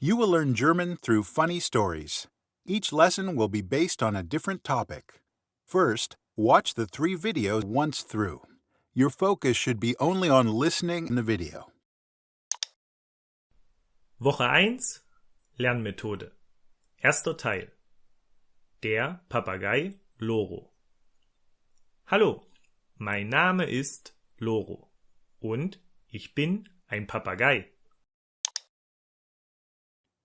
You will learn German through funny stories. Each lesson will be based on a different topic. First, watch the 3 videos once through. Your focus should be only on listening in the video. Woche 1 Lernmethode. Erster Teil. Der Papagei Loro. Hallo, mein Name ist Loro und ich bin ein Papagei.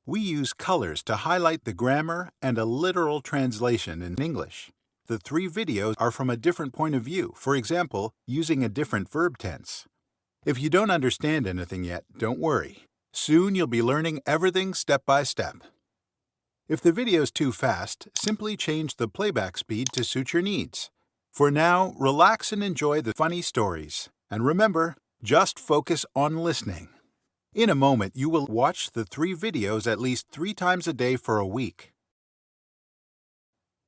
We use colors to highlight the grammar and a literal translation in English. The 3 videos are from a different point of view, for example, using a different verb tense. If you don't understand anything yet, don't worry. Soon you'll be learning everything step by step. If the video's too fast, simply change the playback speed to suit your needs. For now, relax and enjoy the funny stories. And remember, just focus on listening. In a moment, you will watch the 3 videos at least 3 times a day for a week.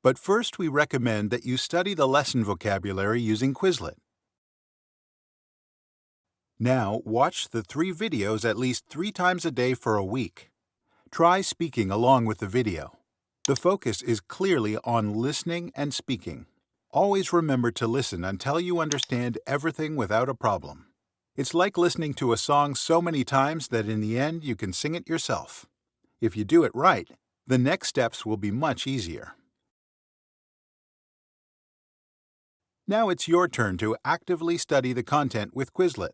But first, we recommend that you study the lesson vocabulary using Quizlet. Now, watch the 3 videos at least 3 times a day for a week. Try speaking along with the video. The focus is clearly on listening and speaking. Always remember to listen until you understand everything without a problem. It's like listening to a song so many times that in the end you can sing it yourself. If you do it right, the next steps will be much easier. Now it's your turn to actively study the content with Quizlet.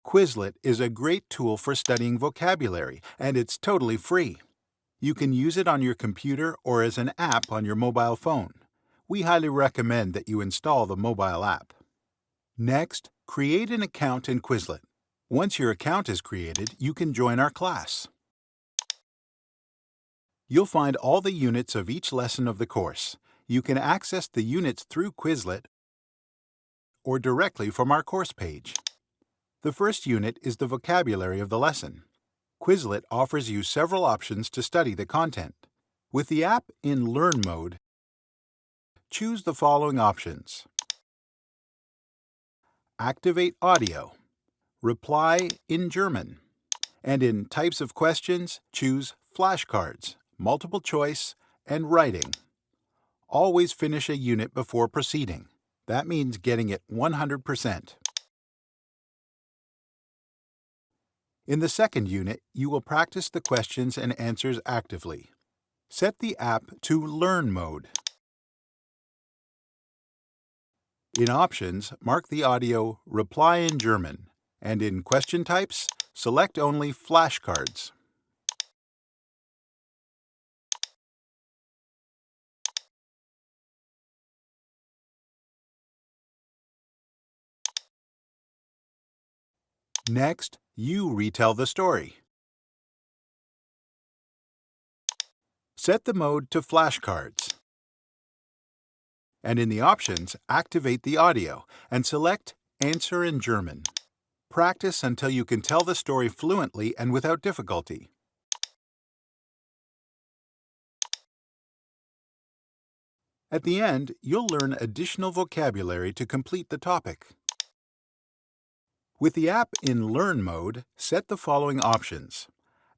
Quizlet is a great tool for studying vocabulary, and it's totally free. You can use it on your computer or as an app on your mobile phone. We highly recommend that you install the mobile app. Next, create an account in Quizlet. Once your account is created, you can join our class. You'll find all the units of each lesson of the course. You can access the units through Quizlet or directly from our course page. The first unit is the vocabulary of the lesson. Quizlet offers you several options to study the content. With the app in Learn mode, choose the following options. Activate audio. Reply in German. And in types of questions, choose flashcards, multiple choice, and writing. Always finish a unit before proceeding. That means getting it 100%. In the second unit, you will practice the questions and answers actively. Set the app to Learn mode. In Options, mark the audio Reply in German, and in Question Types, select only flashcards. Next, you retell the story. Set the mode to flashcards. And in the options, activate the audio and select Answer in German. Practice until you can tell the story fluently and without difficulty. At the end, you'll learn additional vocabulary to complete the topic. With the app in Learn mode, set the following options.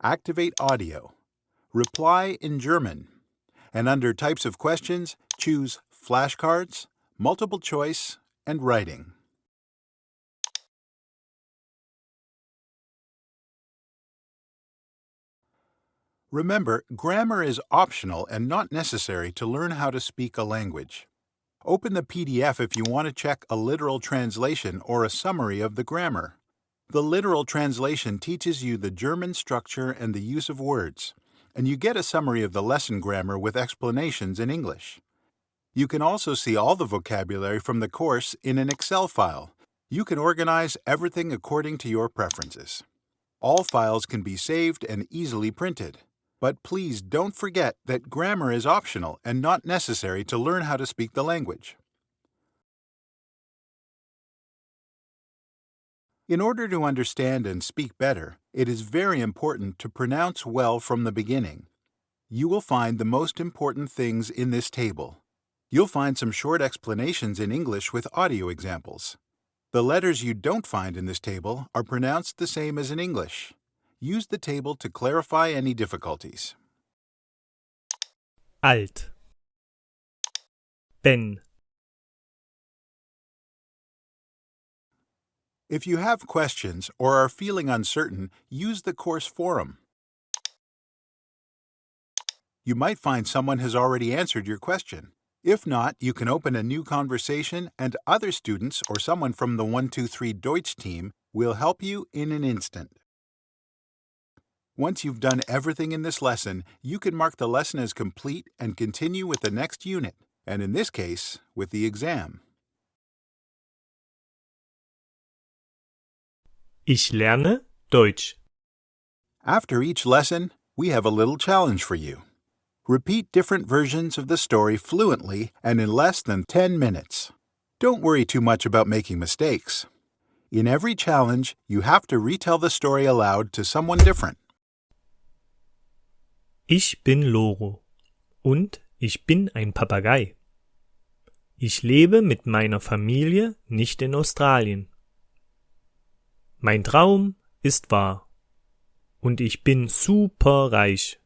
Activate audio. Reply in German. And under Types of Questions, choose Flashcards, Multiple Choice, and Writing. Remember, grammar is optional and not necessary to learn how to speak a language. Open the PDF if you want to check a literal translation or a summary of the grammar. The literal translation teaches you the German structure and the use of words, and you get a summary of the lesson grammar with explanations in English. You can also see all the vocabulary from the course in an Excel file. You can organize everything according to your preferences. All files can be saved and easily printed. But please don't forget that grammar is optional and not necessary to learn how to speak the language. In order to understand and speak better, it is very important to pronounce well from the beginning. You will find the most important things in this table. You'll find some short explanations in English with audio examples. The letters you don't find in this table are pronounced the same as in English. Use the table to clarify any difficulties. Alt. Ben. If you have questions or are feeling uncertain, use the course forum. You might find someone has already answered your question. If not, you can open a new conversation and other students or someone from the 123deutsch team will help you in an instant. Once you've done everything in this lesson, you can mark the lesson as complete and continue with the next unit, and in this case, with the exam. Ich lerne Deutsch. After each lesson, we have a little challenge for you. Repeat different versions of the story fluently and in less than 10 minutes. Don't worry too much about making mistakes. In every challenge, you have to retell the story aloud to someone different. Ich bin Loro und ich bin ein Papagei. Ich lebe mit meiner Familie nicht in Australien. Mein Traum ist wahr und ich bin super reich.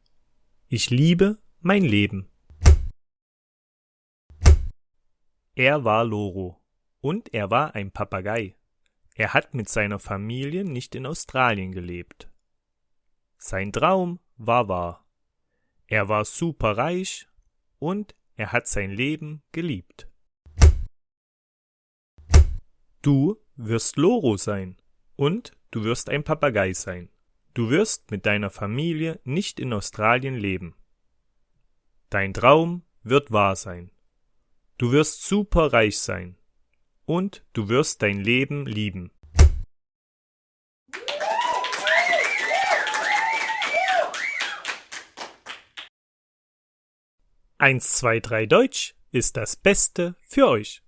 Ich liebe mein Leben. Er war Loro und er war ein Papagei. Er hat mit seiner Familie nicht in Australien gelebt. Sein Traum war wahr. Er war super reich und er hat sein Leben geliebt. Du wirst Loro sein und du wirst ein Papagei sein. Du wirst mit deiner Familie nicht in Australien leben. Dein Traum wird wahr sein. Du wirst super reich sein und du wirst dein Leben lieben. 123 Deutsch ist das Beste für euch.